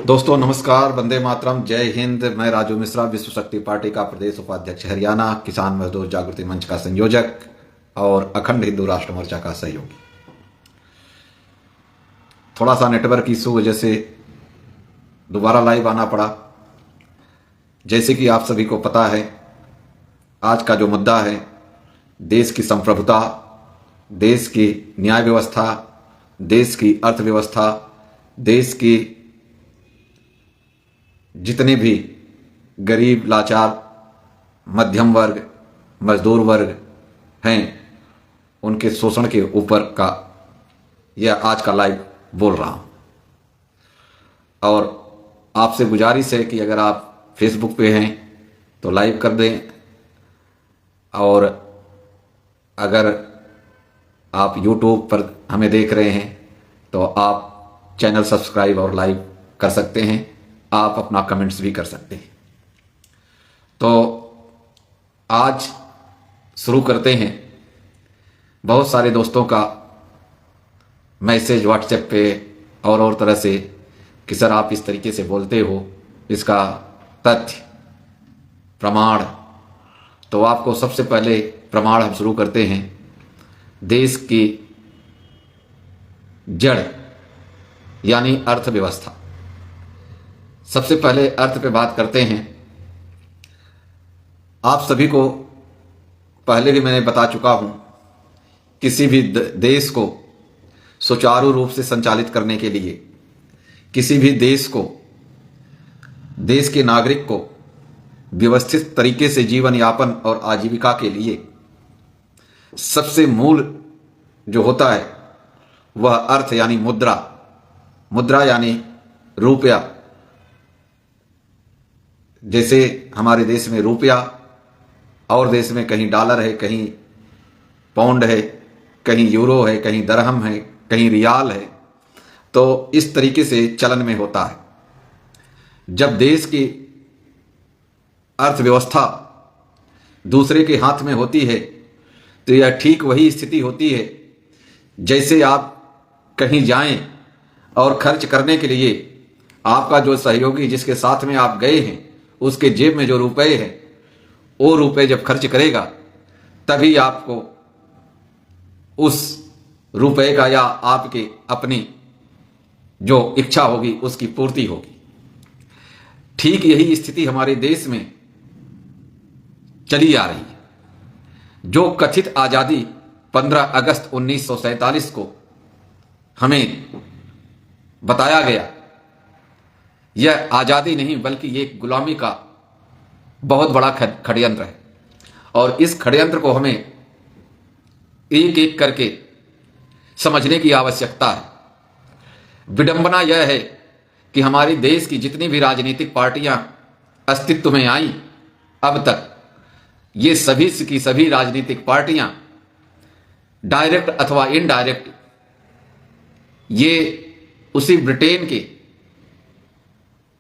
दोस्तों नमस्कार, वंदे मातरम, जय हिंद। मैं राजू मिश्रा, विश्व शक्ति पार्टी का प्रदेश उपाध्यक्ष हरियाणा, किसान मजदूर जागृति मंच का संयोजक और अखंड हिंदू राष्ट्र मोर्चा का सहयोगी। थोड़ा सा नेटवर्क इशू वजह से दोबारा लाइव आना पड़ा। जैसे कि आप सभी को पता है, आज का जो मुद्दा है, देश की संप्रभुता, देश की न्याय व्यवस्था, देश की अर्थव्यवस्था, देश की जितने भी गरीब, लाचार, मध्यम वर्ग, मजदूर वर्ग हैं, उनके शोषण के ऊपर का यह आज का लाइव बोल रहा हूं। और आपसे गुजारिश है कि अगर आप फेसबुक पे हैं तो लाइव कर दें, और अगर आप यूट्यूब पर हमें देख रहे हैं तो आप चैनल सब्सक्राइब और लाइव कर सकते हैं। आप अपना कमेंट्स भी कर सकते हैं। तो आज शुरू करते हैं। बहुत सारे दोस्तों का मैसेज व्हाट्सएप पे और तरह से कि सर आप इस तरीके से बोलते हो, इसका तथ्य, प्रमाण। तो आपको सबसे पहले प्रमाण हम शुरू करते हैं। देश की जड़ यानी अर्थव्यवस्था। सबसे पहले अर्थ पे बात करते हैं। आप सभी को पहले भी मैंने बता चुका हूं, किसी भी देश को सुचारू रूप से संचालित करने के लिए, किसी भी देश को, देश के नागरिक को व्यवस्थित तरीके से जीवन यापन और आजीविका के लिए सबसे मूल जो होता है वह अर्थ यानी मुद्रा। मुद्रा यानी रुपया। जैसे हमारे देश में रुपया, और देश में कहीं डॉलर है, कहीं पाउंड है, कहीं यूरो है, कहीं दरहम है, कहीं रियाल है। तो इस तरीके से चलन में होता है। जब देश की अर्थव्यवस्था दूसरे के हाथ में होती है तो यह ठीक वही स्थिति होती है जैसे आप कहीं जाएं और खर्च करने के लिए आपका जो सहयोगी, जिसके साथ में आप गए हैं, उसके जेब में जो रुपए हैं, वो रुपए जब खर्च करेगा तभी आपको उस रुपए का या आपके अपनी जो इच्छा होगी उसकी पूर्ति होगी। ठीक यही स्थिति हमारे देश में चली आ रही है। जो कथित आजादी 15 अगस्त 1947 को हमें बताया गया, यह आजादी नहीं बल्कि ये गुलामी का बहुत बड़ा षड्यंत्र है। और इस षड्यंत्र को हमें एक एक करके समझने की आवश्यकता है। विडंबना यह है कि हमारे देश की जितनी भी राजनीतिक पार्टियां अस्तित्व में आई अब तक, ये सभी की सभी राजनीतिक पार्टियां डायरेक्ट अथवा इनडायरेक्ट ये उसी ब्रिटेन के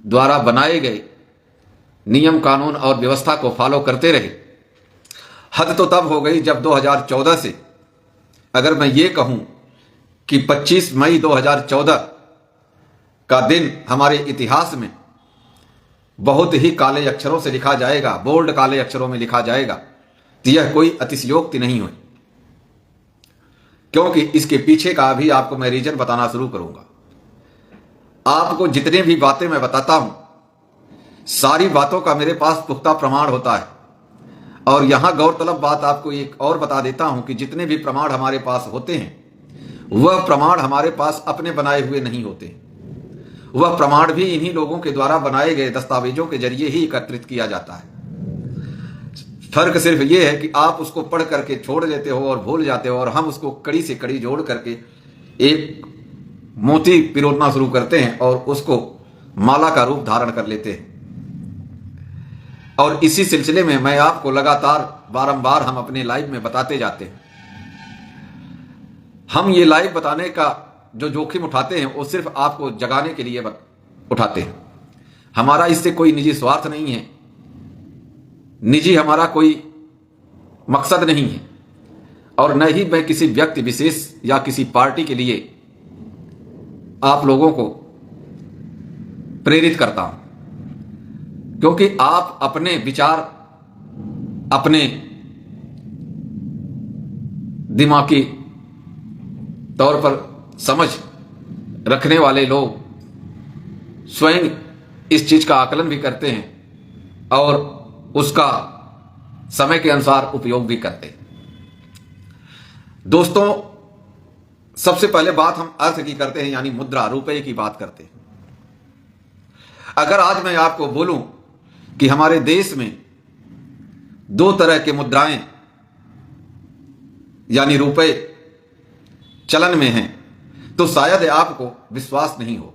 द्वारा बनाए गए नियम, कानून और व्यवस्था को फॉलो करते रहे। हद तो तब हो गई जब 2014 से, अगर मैं ये कहूं कि 25 मई 2014 का दिन हमारे इतिहास में बहुत ही काले अक्षरों से लिखा जाएगा, बोल्ड काले अक्षरों में लिखा जाएगा, तो यह कोई अतिशयोक्ति नहीं हुई। क्योंकि इसके पीछे का भी आपको मैं रीजन बताना शुरू करूंगा। आपको जितने भी बातें मैं बताता हूं, सारी बातों का मेरे पास पुख्ता प्रमाण होता है। और यहां गौरतलब बात आपको एक और बता देता हूं कि जितने भी प्रमाण हमारे पास होते हैं, वह प्रमाण हमारे पास अपने बनाए हुए नहीं होते। वह प्रमाण भी इन्हीं लोगों के द्वारा बनाए गए दस्तावेजों के जरिए ही एकत्रित किया जाता है। फर्क सिर्फ यह है कि आप उसको पढ़ करके छोड़ देते हो और भूल जाते हो, और हम उसको कड़ी से कड़ी जोड़ करके एक मोती पिरोना शुरू करते हैं और उसको माला का रूप धारण कर लेते हैं। और इसी सिलसिले में मैं आपको लगातार बारंबार हम अपने लाइव में बताते जाते हैं। हम ये लाइव बताने का जो जोखिम उठाते हैं वो सिर्फ आपको जगाने के लिए उठाते हैं। हमारा इससे कोई निजी स्वार्थ नहीं है, निजी हमारा कोई मकसद नहीं है, और न ही मैं किसी व्यक्ति विशेष या किसी पार्टी के लिए आप लोगों को प्रेरित करता हूं, क्योंकि आप अपने विचार, अपने दिमागी तौर पर समझ रखने वाले लोग स्वयं इस चीज का आकलन भी करते हैं और उसका समय के अनुसार उपयोग भी करते हैं। दोस्तों, सबसे पहले बात हम अर्थ की करते हैं, यानी मुद्रा, रुपए की बात करते हैं। अगर आज मैं आपको बोलूं कि हमारे देश में दो तरह के मुद्राएं यानी रुपए चलन में हैं, तो शायद आपको विश्वास नहीं होगा।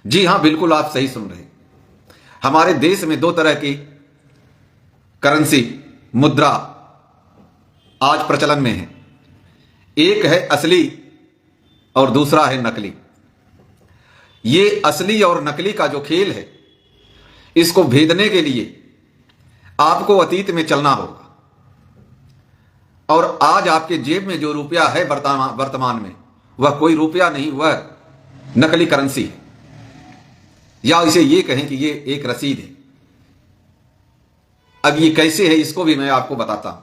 जी हां, बिल्कुल आप सही सुन रहे हैं। हमारे देश में दो तरह की करेंसी, मुद्रा आज प्रचलन में है। एक है असली और दूसरा है नकली। ये असली और नकली का जो खेल है, इसको भेदने के लिए आपको अतीत में चलना होगा। और आज आपके जेब में जो रुपया है वर्तमान में, वह कोई रुपया नहीं, वह नकली करेंसी है, या इसे ये कहें कि ये एक रसीद है। अब ये कैसे है, इसको भी मैं आपको बताता हूं।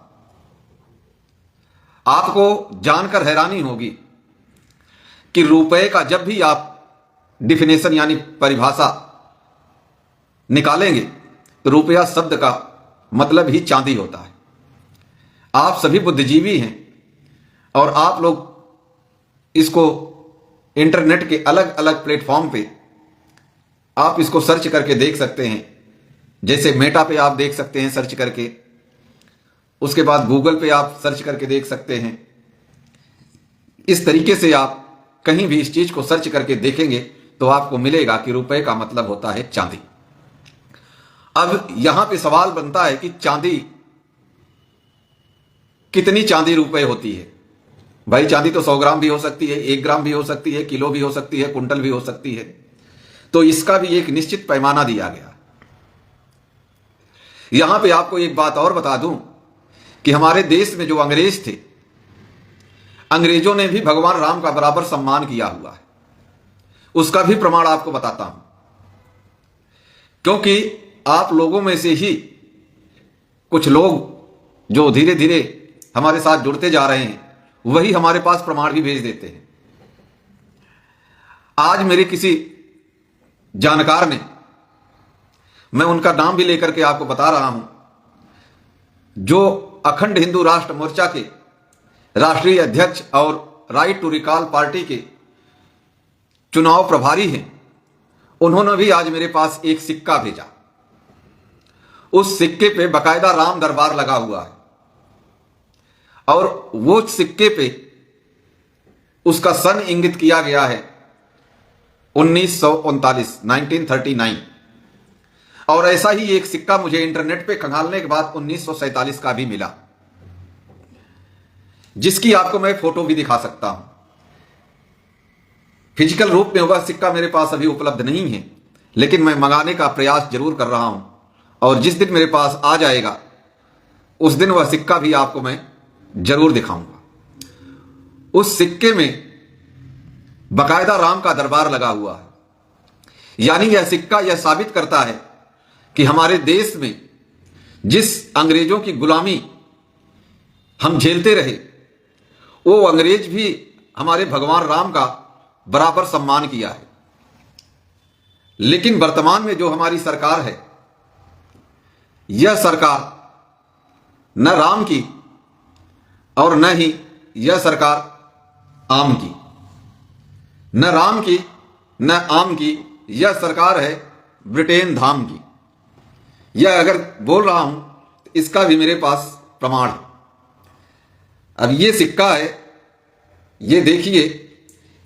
आपको जानकर हैरानी होगी कि रुपए का जब भी आप डिफिनेशन यानी परिभाषा निकालेंगे, तो रुपया शब्द का मतलब ही चांदी होता है। आप सभी बुद्धिजीवी हैं और आप लोग इसको इंटरनेट के अलग अलग प्लेटफॉर्म पे आप इसको सर्च करके देख सकते हैं। जैसे मेटा पे आप देख सकते हैं सर्च करके, उसके बाद गूगल पे आप सर्च करके देख सकते हैं। इस तरीके से आप कहीं भी इस चीज को सर्च करके देखेंगे तो आपको मिलेगा कि रुपए का मतलब होता है चांदी। अब यहां पे सवाल बनता है कि चांदी, कितनी चांदी रुपए होती है? भाई, चांदी तो 100 ग्राम भी हो सकती है, 1 ग्राम भी हो सकती है, किलो भी हो सकती है, कुंटल भी हो सकती है। तो इसका भी एक निश्चित पैमाना दिया गया। यहां पे आपको एक बात और बता दूं कि हमारे देश में जो अंग्रेज थे, अंग्रेजों ने भी भगवान राम का बराबर सम्मान किया हुआ है। उसका भी प्रमाण आपको बताता हूं, क्योंकि आप लोगों में से ही कुछ लोग जो धीरे धीरे हमारे साथ जुड़ते जा रहे हैं, वही हमारे पास प्रमाण भी भेज देते हैं। आज मेरे किसी जानकार ने, मैं उनका नाम भी लेकर के आपको बता रहा हूं, जो अखंड हिंदू राष्ट्र मोर्चा के राष्ट्रीय अध्यक्ष और राइट टू रिकॉल पार्टी के चुनाव प्रभारी हैं, उन्होंने भी आज मेरे पास एक सिक्का भेजा। उस सिक्के पे बकायदा राम दरबार लगा हुआ है और वो सिक्के पे उसका सन इंगित किया गया है 1939। और ऐसा ही एक सिक्का मुझे इंटरनेट पे खंगालने के बाद 1947 का भी मिला, जिसकी आपको मैं फोटो भी दिखा सकता हूं। फिजिकल रूप में वह सिक्का मेरे पास अभी उपलब्ध नहीं है, लेकिन मैं मंगाने का प्रयास जरूर कर रहा हूं, और जिस दिन मेरे पास आ जाएगा उस दिन वह सिक्का भी आपको मैं जरूर दिखाऊंगा। उस सिक्के में बकायदा राम का दरबार लगा हुआ है। यानी यह सिक्का यह साबित करता है कि हमारे देश में जिस अंग्रेजों की गुलामी हम झेलते रहे, वो अंग्रेज भी हमारे भगवान राम का बराबर सम्मान किया है। लेकिन वर्तमान में जो हमारी सरकार है, यह सरकार न राम की और न ही यह सरकार आम की, न राम की न आम की, यह सरकार है ब्रिटेन धाम की। यह अगर बोल रहा हूं तो इसका भी मेरे पास प्रमाण है। अब ये सिक्का है, ये देखिए,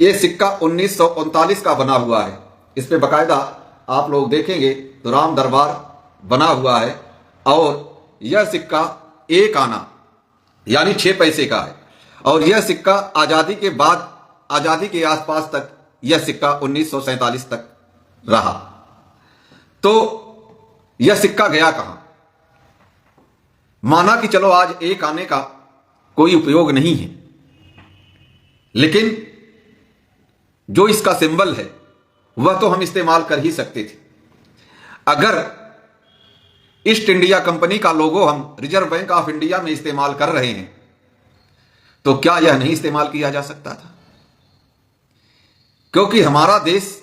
ये सिक्का 1939 का बना हुआ है। इस पे बकायदा आप लोग देखेंगे तो राम दरबार बना हुआ है, और यह सिक्का 1 आना यानी 6 पैसे का है। और यह सिक्का आजादी के बाद, आजादी के आसपास तक यह सिक्का 1947 तक रहा। तो यह सिक्का गया कहां? माना कि चलो आज 1 आने का कोई उपयोग नहीं है, लेकिन जो इसका सिंबल है वह तो हम इस्तेमाल कर ही सकते थे। अगर ईस्ट इंडिया कंपनी का लोगो हम रिजर्व बैंक ऑफ इंडिया में इस्तेमाल कर रहे हैं तो क्या यह नहीं इस्तेमाल किया जा सकता था? क्योंकि हमारा देश,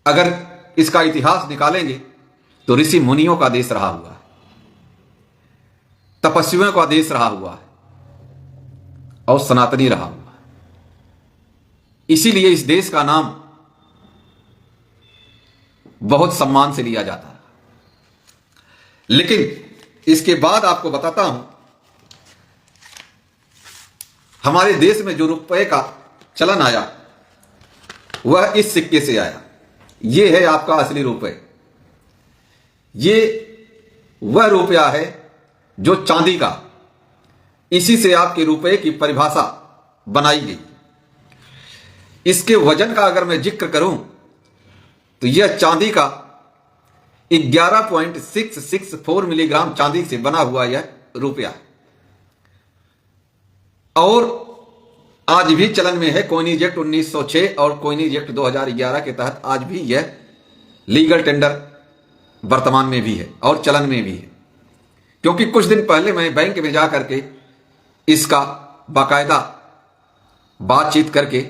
अगर इसका इतिहास निकालेंगे तो ऋषि मुनियों का देश रहा हुआ है, तपस्वियों का देश रहा हुआ है और सनातनी रहा हुआ है। इसीलिए इस देश का नाम बहुत सम्मान से लिया जाता है। लेकिन इसके बाद आपको बताता हूं, हमारे देश में जो रुपए का चलन आया वह इस सिक्के से आया। यह है आपका असली रुपए। ये वह रुपया है जो चांदी का, इसी से आपके रुपए की परिभाषा बनाई गई। इसके वजन का अगर मैं जिक्र करूं तो यह चांदी का 11.664 मिलीग्राम चांदी से बना हुआ यह रुपया है और आज भी चलन में है। कोइनीज एक्ट 1906 और कोइनीज एक्ट 2011 के तहत आज भी यह लीगल टेंडर वर्तमान में भी है और चलन में भी है। क्योंकि कुछ दिन पहले मैं बैंक में जाकर के इसका बाकायदा बातचीत करके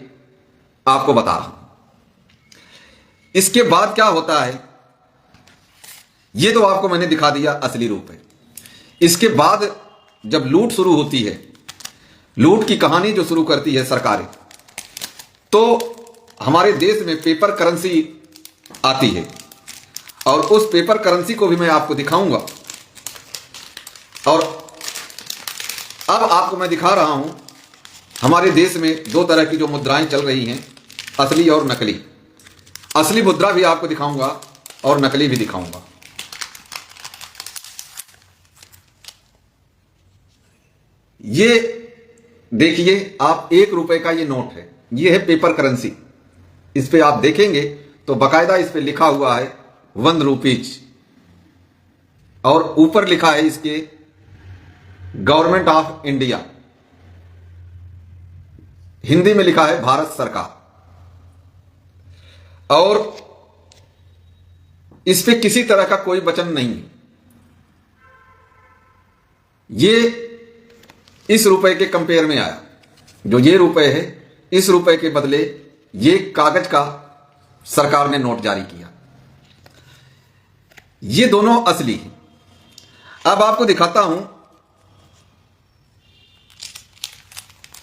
आपको बता रहा हूं। इसके बाद क्या होता है, यह तो आपको मैंने दिखा दिया असली रूप है। इसके बाद जब लूट शुरू होती है, लूट की कहानी जो शुरू करती है सरकारें, तो हमारे देश में पेपर करेंसी आती है और उस पेपर करेंसी को भी मैं आपको दिखाऊंगा। और अब आपको मैं दिखा रहा हूं, हमारे देश में दो तरह की जो मुद्राएं चल रही हैं, असली और नकली। असली मुद्रा भी आपको दिखाऊंगा और नकली भी दिखाऊंगा। ये देखिए आप, 1 रुपए का ये नोट है, ये है पेपर करेंसी। इस पे आप देखेंगे तो बाकायदा इस पे लिखा हुआ है 1 रुपीज और ऊपर लिखा है इसके गवर्नमेंट ऑफ इंडिया, हिंदी में लिखा है भारत सरकार। और इस पे किसी तरह का कोई वचन नहीं है। ये इस रुपए के कंपेयर में आया। जो ये रुपए है, इस रुपए के बदले ये कागज का सरकार ने नोट जारी किया। ये दोनों असली हैं। अब आपको दिखाता हूं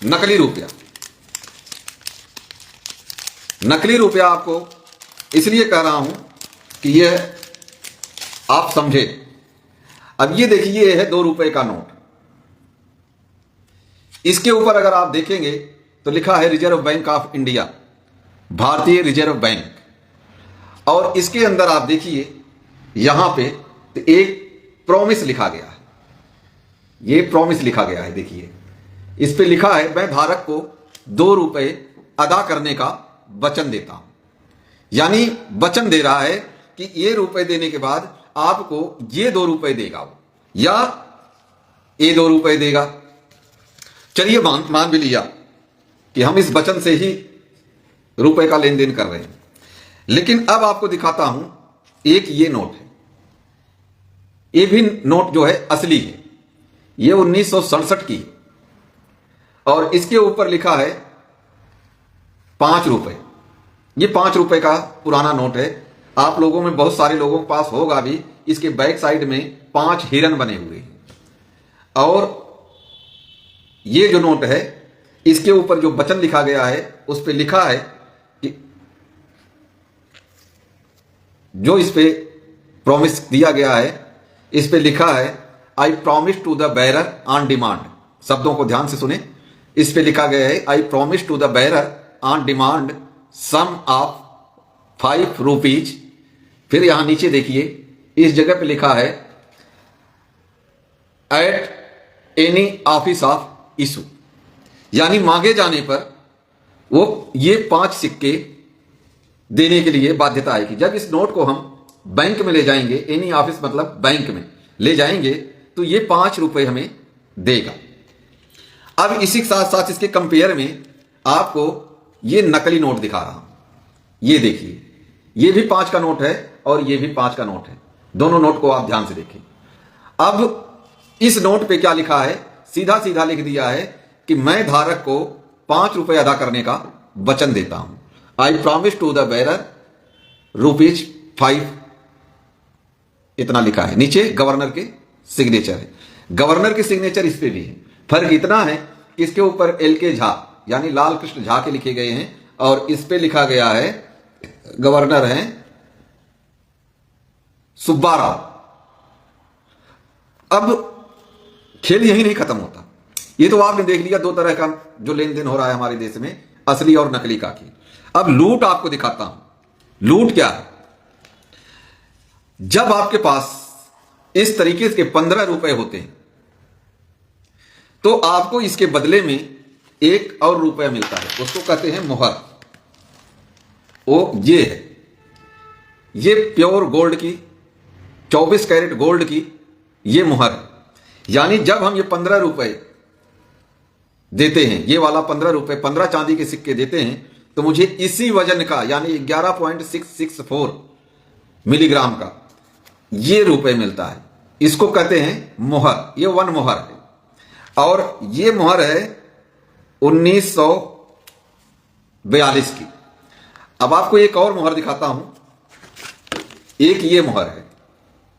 नकली रुपया। नकली रुपया आपको इसलिए कह रहा हूं कि यह आप समझे। अब ये देखिए, यह है 2 रुपए का नोट। इसके ऊपर अगर आप देखेंगे तो लिखा है रिजर्व बैंक ऑफ इंडिया, भारतीय रिजर्व बैंक। और इसके अंदर आप देखिए यहां पे तो एक प्रॉमिस लिखा गया है। ये प्रॉमिस लिखा गया है, देखिए इस पे लिखा है, मैं धारक को 2 रुपए अदा करने का वचन देता हूं। यानी वचन दे रहा है कि ये रुपए देने के बाद आपको ये 2 रुपए देगा या ये 2 रुपए देगा। चलिए मान भी लिया कि हम इस वचन से ही रुपए का लेन देन कर रहे हैं। लेकिन अब आपको दिखाता हूं, एक ये नोट है। ये भी नोट जो है असली है। ये 1967 की है और इसके ऊपर लिखा है 5 रुपए। ये 5 रुपए का पुराना नोट है। आप लोगों में बहुत सारे लोगों के पास होगा भी। इसके बैक साइड में 5 हिरन बने हुए हैं और ये जो नोट है, इसके ऊपर जो वचन लिखा गया है उस पे लिखा है कि जो इस पे प्रॉमिस दिया गया है, इस पे लिखा है I promise to the bearer on demand. शब्दों को ध्यान से सुने। इस पे लिखा गया है I promise to the bearer on demand sum of 5 rupees. फिर यहां नीचे देखिए, इस जगह पे लिखा है at any office of issue. यानी मांगे जाने पर वो ये 5 सिक्के देने के लिए बाध्यता आएगी। जब इस नोट को हम बैंक में ले जाएंगे, एनी ऑफिस मतलब बैंक में ले जाएंगे, तो ये 5 रुपए हमें देगा। अब इसी के साथ साथ इसके कंपेयर में आपको ये नकली नोट दिखा रहा हूं। ये देखिए, ये भी 5 का नोट है और ये भी 5 का नोट है। दोनों नोट को आप ध्यान से देखें। अब इस नोट पे क्या लिखा है? सीधा सीधा लिख दिया है कि मैं धारक को 5 रुपए अदा करने का वचन देता हूं। I promise to the bearer ₹5। इतना लिखा है। नीचे गवर्नर के सिग्नेचर है। गवर्नर के सिग्नेचर इस पे भी है। फर्क इतना है कि इसके ऊपर LK झा यानी लाल कृष्ण झा के लिखे गए हैं और इस पे लिखा गया है, गवर्नर हैं सुब्बा राव। अब खेल यही नहीं खत्म होता। ये तो आपने देख लिया 2 तरह का जो लेन देन हो रहा है हमारे देश में, असली और नकली का खेल। अब लूट आपको दिखाता हूं। लूट क्या है? जब आपके पास इस तरीके के 15 रुपए होते हैं तो आपको इसके बदले में 1 और रुपया मिलता है। उसको कहते हैं मोहर। वो ये है, ये प्योर गोल्ड की 24 कैरेट गोल्ड की ये मोहर है। यानी जब हम ये 15 रुपए देते हैं, ये वाला 15 रुपए 15 चांदी के सिक्के देते हैं, तो मुझे इसी वजन का यानी 11.664 मिलीग्राम का ये रुपए मिलता है। इसको कहते हैं मोहर। ये 1 मोहर है और ये मोहर है 1942 की। अब आपको एक और मोहर दिखाता हूं। एक ये मोहर है,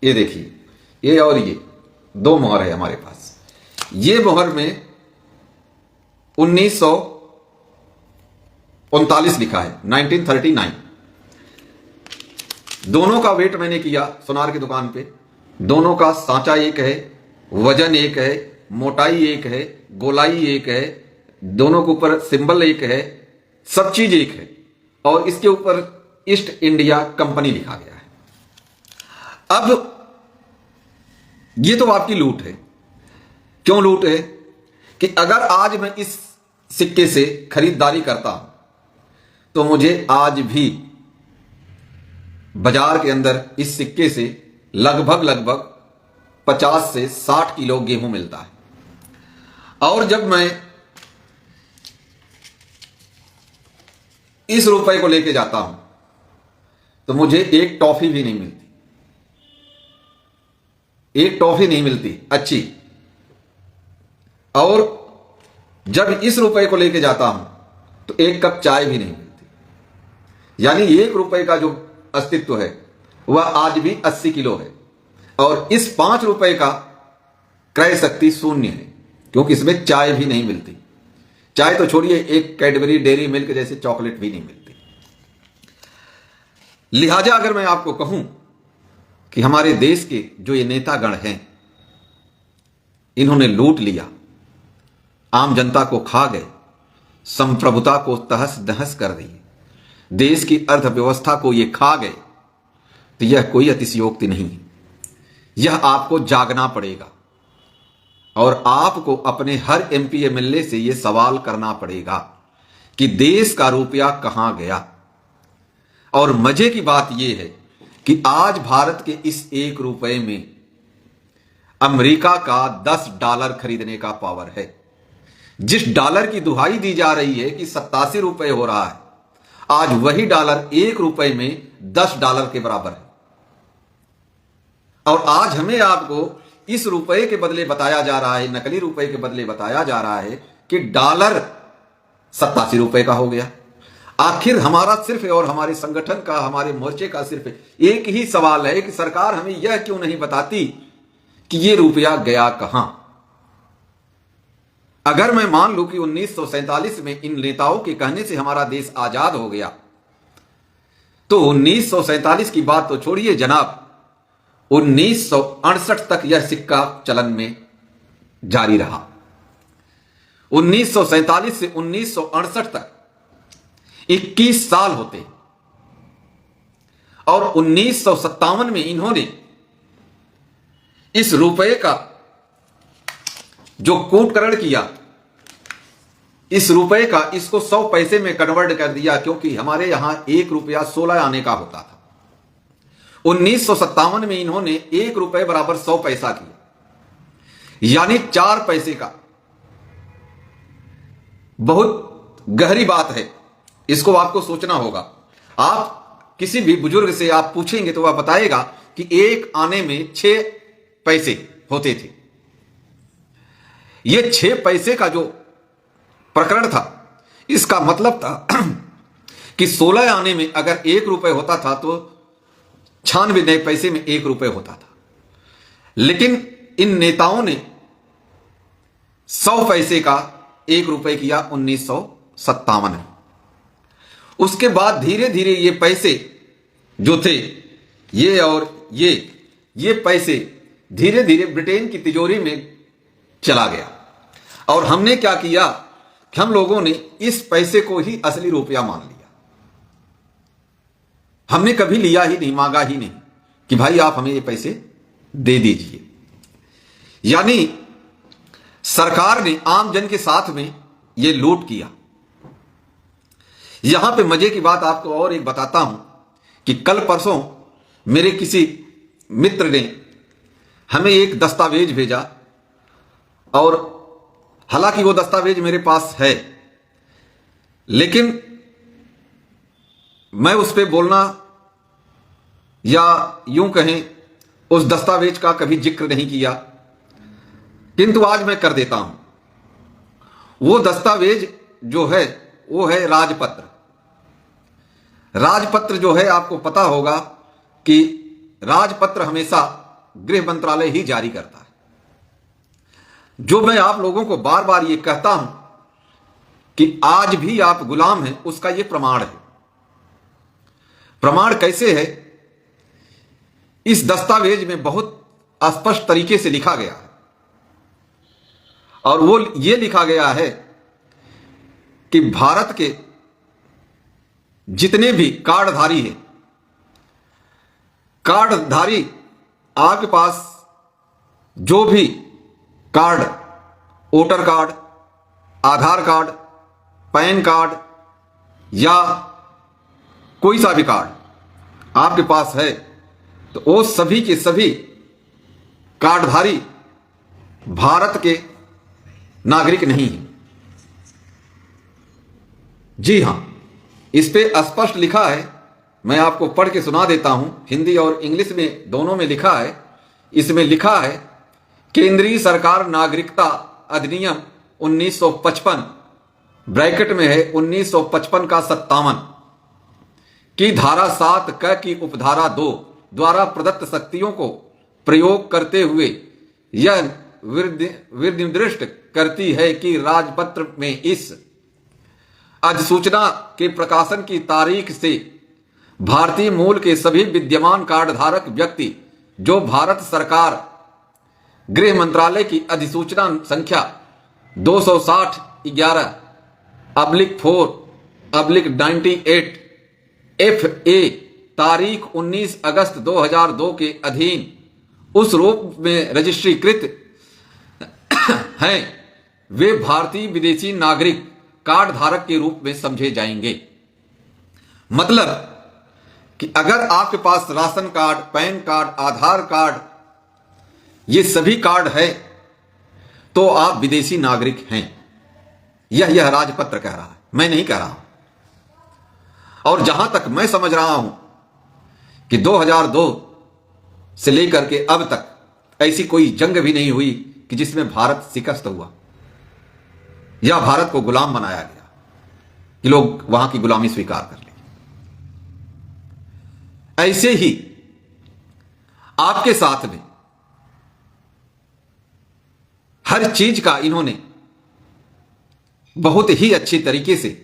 ये देखिए, ये और ये 2 मोहर है हमारे पास। ये मोहर में 1939 लिखा है, 1939। दोनों का वेट मैंने किया सुनार की दुकान पे। दोनों का सांचा एक है, वजन एक है, मोटाई एक है, गोलाई एक है, दोनों के ऊपर सिंबल एक है, सब चीज एक है और इसके ऊपर ईस्ट इंडिया कंपनी लिखा गया है। अब ये तो आपकी लूट है। क्यों लूट है? कि अगर आज मैं इस सिक्के से खरीदारी करता हूं तो मुझे आज भी बाजार के अंदर इस सिक्के से लगभग 50 से 60 किलो गेहूं मिलता है। और जब मैं इस रुपए को लेके जाता हूं तो मुझे एक टॉफी भी नहीं मिलती। एक टॉफी नहीं मिलती अच्छी। और जब इस रुपए को लेके जाता हूं तो एक कप चाय भी नहीं मिलती। यानी 1 रुपए का जो अस्तित्व है वह आज भी 80 किलो है और इस 5 रुपए का क्रय शक्ति शून्य है, क्योंकि इसमें चाय भी नहीं मिलती। चाय तो छोड़िए, एक कैडबरी डेयरी मिल्क जैसे चॉकलेट भी नहीं मिलती। लिहाजा अगर मैं आपको कहूं कि हमारे देश के जो ये नेतागण हैं, इन्होंने लूट लिया, आम जनता को खा गए, संप्रभुता को तहस नहस कर दिए, देश की अर्थव्यवस्था को ये खा गए, तो यह कोई अतिशयोक्ति नहीं है। यह आपको जागना पड़ेगा और आपको अपने हर MP MLA से यह सवाल करना पड़ेगा कि देश का रुपया कहां गया। और मजे की बात यह है कि आज भारत के इस 1 रुपए में अमेरिका का $10 खरीदने का पावर है। जिस डॉलर की दुहाई दी जा रही है कि 87 रुपए हो रहा है, आज वही डॉलर 1 रुपए में $10 के बराबर है। और आज हमें आपको इस रुपए के बदले बताया जा रहा है, नकली रुपए के बदले बताया जा रहा है कि डॉलर 87 रुपए का हो गया। आखिर हमारा सिर्फ और हमारे संगठन का, हमारे मोर्चे का सिर्फ एक ही सवाल है कि सरकार हमें यह क्यों नहीं बताती कि यह रुपया गया कहां। अगर मैं मान लूं कि 1947 में इन नेताओं के कहने से हमारा देश आजाद हो गया, तो 1947 की बात तो छोड़िए जनाब, 1968 तक यह सिक्का चलन में जारी रहा। 1947 से 1968 तक 21 साल होते और 1957 में इन्होंने इस रुपए का जो कूटकरण किया, इस रुपए का इसको 100 पैसे में कन्वर्ट कर दिया, क्योंकि हमारे यहां 1 रुपया 16 आने का होता था। 1957 में इन्होंने 1 रुपए बराबर 100 पैसा किया, यानी 4 पैसे का। बहुत गहरी बात है इसको आपको सोचना होगा। आप किसी भी बुजुर्ग से आप पूछेंगे तो वह बताएगा कि एक आने में 6 पैसे होते थे। यह 6 पैसे का जो प्रकरण था, इसका मतलब था कि 16 आने में अगर 1 रुपए होता था तो 96 नए पैसे में 1 रुपए होता था। लेकिन इन नेताओं ने 100 पैसे का 1 रुपए किया 1957 में। उसके बाद धीरे धीरे ये पैसे जो थे, ये और ये पैसे धीरे धीरे ब्रिटेन की तिजोरी में चला गया। और हमने क्या किया कि हम लोगों ने इस पैसे को ही असली रुपया मान लिया। हमने कभी लिया ही नहीं, मांगा ही नहीं कि भाई आप हमें ये पैसे दे दीजिए। यानी सरकार ने आम जन के साथ में ये लूट किया। यहां पे मजे की बात आपको और एक बताता हूं कि कल परसों मेरे किसी मित्र ने हमें एक दस्तावेज भेजा, और हालांकि वो दस्तावेज मेरे पास है, लेकिन मैं उस पर बोलना या यूं कहें उस दस्तावेज का कभी जिक्र नहीं किया, किंतु आज मैं कर देता हूं। वो दस्तावेज जो है वो है राजपत्र। राजपत्र जो है, आपको पता होगा कि राजपत्र हमेशा गृह मंत्रालय ही जारी करता है। जो मैं आप लोगों को बार बार ये कहता हूं कि आज भी आप गुलाम हैं, उसका ये प्रमाण है। प्रमाण कैसे है? इस दस्तावेज में बहुत स्पष्ट तरीके से लिखा गया है, और वो ये लिखा गया है कि भारत के जितने भी कार्डधारी हैं, कार्डधारी आपके पास जो भी कार्ड, वोटर कार्ड, आधार कार्ड, पैन कार्ड या कोई सा भी कार्ड आपके पास है, तो वो सभी के सभी कार्डधारी भारत के नागरिक नहीं हैं। जी हां, इस पे स्पष्ट लिखा है। मैं आपको पढ़ के सुना देता हूं, हिंदी और इंग्लिश में दोनों में लिखा है। इसमें लिखा है, केंद्रीय सरकार नागरिकता अधिनियम 1955 ब्रैकेट में है 1955 का 57 की धारा 7 क की उपधारा 2 द्वारा प्रदत्त शक्तियों को प्रयोग करते हुए यह निर्दिष्ट करती है कि राजपत्र में इस अधिसूचना के प्रकाशन की तारीख से भारतीय मूल के सभी विद्यमान कार्डधारक व्यक्ति जो भारत सरकार गृह मंत्रालय की अधिसूचना संख्या 260/4/98 FA तारीख 19 अगस्त 2002 के अधीन उस रूप में रजिस्ट्रीकृत हैं, वे भारतीय विदेशी नागरिक कार्ड धारक के रूप में समझे जाएंगे। मतलब कि अगर आपके पास राशन कार्ड, पैन कार्ड, आधार कार्ड, ये सभी कार्ड है तो आप विदेशी नागरिक हैं। यह राजपत्र कह रहा है, मैं नहीं कह रहा हूं। और जहां तक मैं समझ रहा हूं कि 2002 से लेकर के अब तक ऐसी कोई जंग भी नहीं हुई कि जिसमें भारत शिकस्त हुआ या भारत को गुलाम बनाया गया कि लोग वहां की गुलामी स्वीकार कर ले। ऐसे ही आपके साथ में हर चीज का इन्होंने बहुत ही अच्छी तरीके से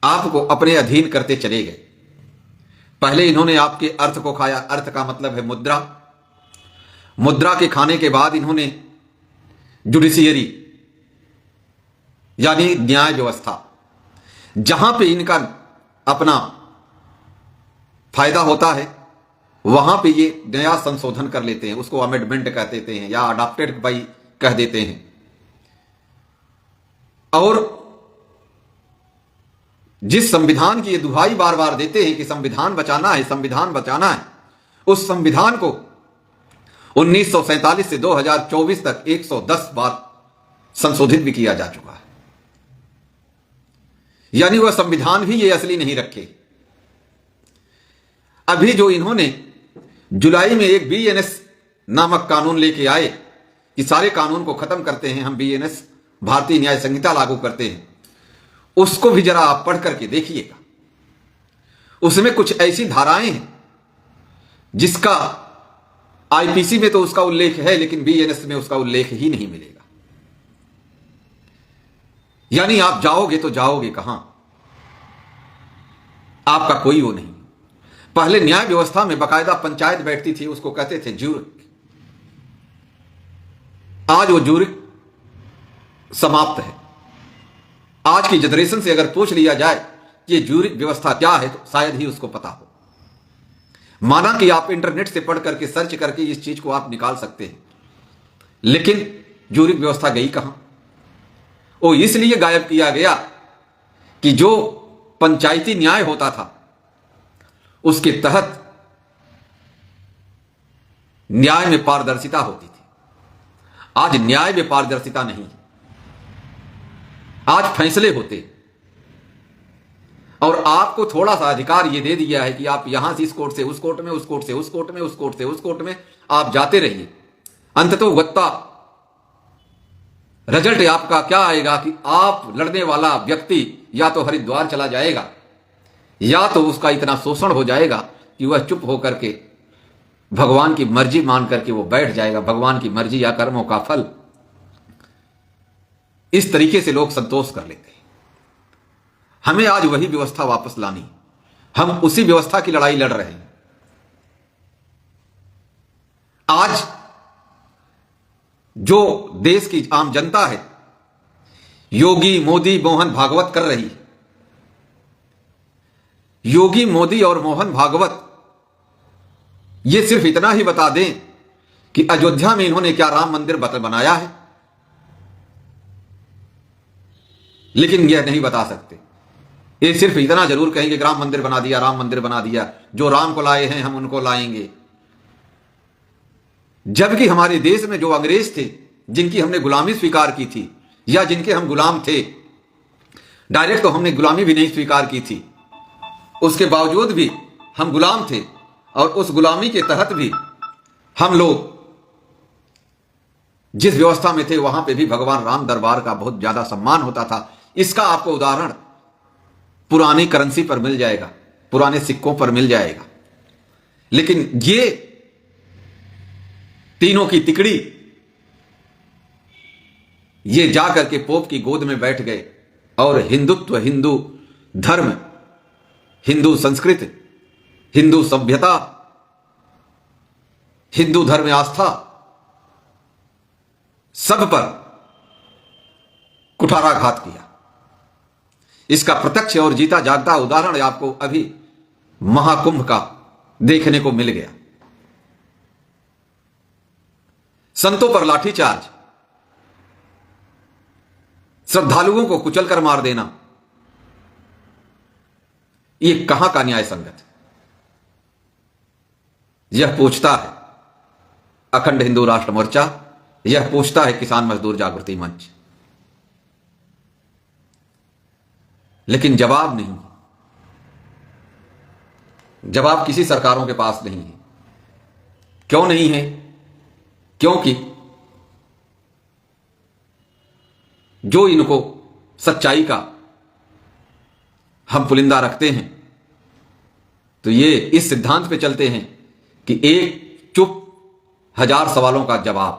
आपको अपने अधीन करते चले गए। पहले इन्होंने आपके अर्थ को खाया। अर्थ का मतलब है मुद्रा। मुद्रा के खाने के बाद इन्होंने जुडिशियरी यानी न्याय व्यवस्था, जहां पे इनका अपना फायदा होता है वहां पे ये नया संशोधन कर लेते हैं, उसको अमेंडमेंट कह देते हैं या अडॉप्टेड बाई कह देते हैं। और जिस संविधान की ये दुहाई बार बार देते हैं कि संविधान बचाना है, संविधान बचाना है, उस संविधान को 1947 से 2024 तक 110 बार संशोधित भी किया जा चुका है। यानी वह संविधान भी ये असली नहीं रखे। अभी जो इन्होंने जुलाई में एक बीएनएस नामक कानून लेके आए कि सारे कानून को खत्म करते हैं, हम बीएनएस भारतीय न्याय संहिता लागू करते हैं, उसको भी जरा आप पढ़ करके देखिएगा। उसमें कुछ ऐसी धाराएं हैं जिसका आईपीसी में तो उसका उल्लेख है, लेकिन बीएनएस में उसका उल्लेख ही नहीं मिलेगा। यानी आप जाओगे तो जाओगे कहां, आपका कोई वो नहीं। पहले न्याय व्यवस्था में बकायदा पंचायत बैठती थी, उसको कहते थे ज्यूरी। आज वो ज्यूरी समाप्त है। आज की जनरेशन से अगर पूछ लिया जाए कि ये ज्यूरी व्यवस्था क्या है तो शायद ही उसको पता हो। माना कि आप इंटरनेट से पढ़ करके सर्च करके इस चीज को आप निकाल सकते हैं, लेकिन ज्यूरी व्यवस्था गई कहां? वो इसलिए गायब किया गया कि जो पंचायती न्याय होता था उसके तहत न्याय में पारदर्शिता होती थी। आज न्याय में पारदर्शिता नहीं, आज फैसले होते और आपको थोड़ा सा अधिकार यह दे दिया है कि आप यहां से इस कोर्ट से उस कोर्ट में, उस कोर्ट से उस कोर्ट में, उस कोर्ट से उस कोर्ट में आप जाते रहिए। अंततोगत्वा रिजल्ट आपका क्या आएगा कि आप लड़ने वाला व्यक्ति या तो हरिद्वार चला जाएगा या तो उसका इतना शोषण हो जाएगा कि वह चुप होकर के भगवान की मर्जी मान करके वो बैठ जाएगा। भगवान की मर्जी या कर्मों का फल, इस तरीके से लोग संतोष कर लेते हैं। हमें आज वही व्यवस्था वापस लानी, हम उसी व्यवस्था की लड़ाई लड़ रहे हैं। आज जो देश की आम जनता है, योगी, मोदी, मोहन भागवत कर रही है। योगी, मोदी और मोहन भागवत ये सिर्फ इतना ही बता दें कि अयोध्या में इन्होंने क्या राम मंदिर बनाया है, लेकिन यह नहीं बता सकते। ये सिर्फ इतना जरूर कहेंगे कि राम मंदिर बना दिया, राम मंदिर बना दिया, जो राम को लाए हैं हम उनको लाएंगे। जबकि हमारे देश में जो अंग्रेज थे, जिनकी हमने गुलामी स्वीकार की थी या जिनके हम गुलाम थे, डायरेक्ट तो हमने गुलामी भी नहीं स्वीकार की थी, उसके बावजूद भी हम गुलाम थे और उस गुलामी के तहत भी हम लोग जिस व्यवस्था में थे वहां पे भी भगवान राम दरबार का बहुत ज्यादा सम्मान होता था। इसका आपको उदाहरण पुरानी करेंसी पर मिल जाएगा, पुराने सिक्कों पर मिल जाएगा। लेकिन ये तीनों की तिकड़ी ये जाकर के पोप की गोद में बैठ गए और हिंदुत्व, हिंदू धर्म, हिंदू संस्कृति, हिंदू सभ्यता, हिंदू धर्म आस्था सब पर कुठाराघात किया। इसका प्रत्यक्ष और जीता जागता उदाहरण आपको अभी महाकुंभ का देखने को मिल गया। संतों पर लाठीचार्ज, श्रद्धालुओं को कुचलकर मार देना, यह कहां का न्याय संगत है? यह पूछता है अखंड हिंदू राष्ट्र मोर्चा, यह पूछता है किसान मजदूर जागृति मंच, लेकिन जवाब नहीं। जवाब किसी सरकारों के पास नहीं है। क्यों नहीं है? क्योंकि जो इनको सच्चाई का हम पुलिंदा रखते हैं तो ये इस सिद्धांत पे चलते हैं कि एक चुप हजार सवालों का जवाब।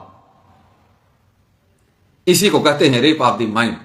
इसी को कहते हैं रेप ऑफ द माइंड।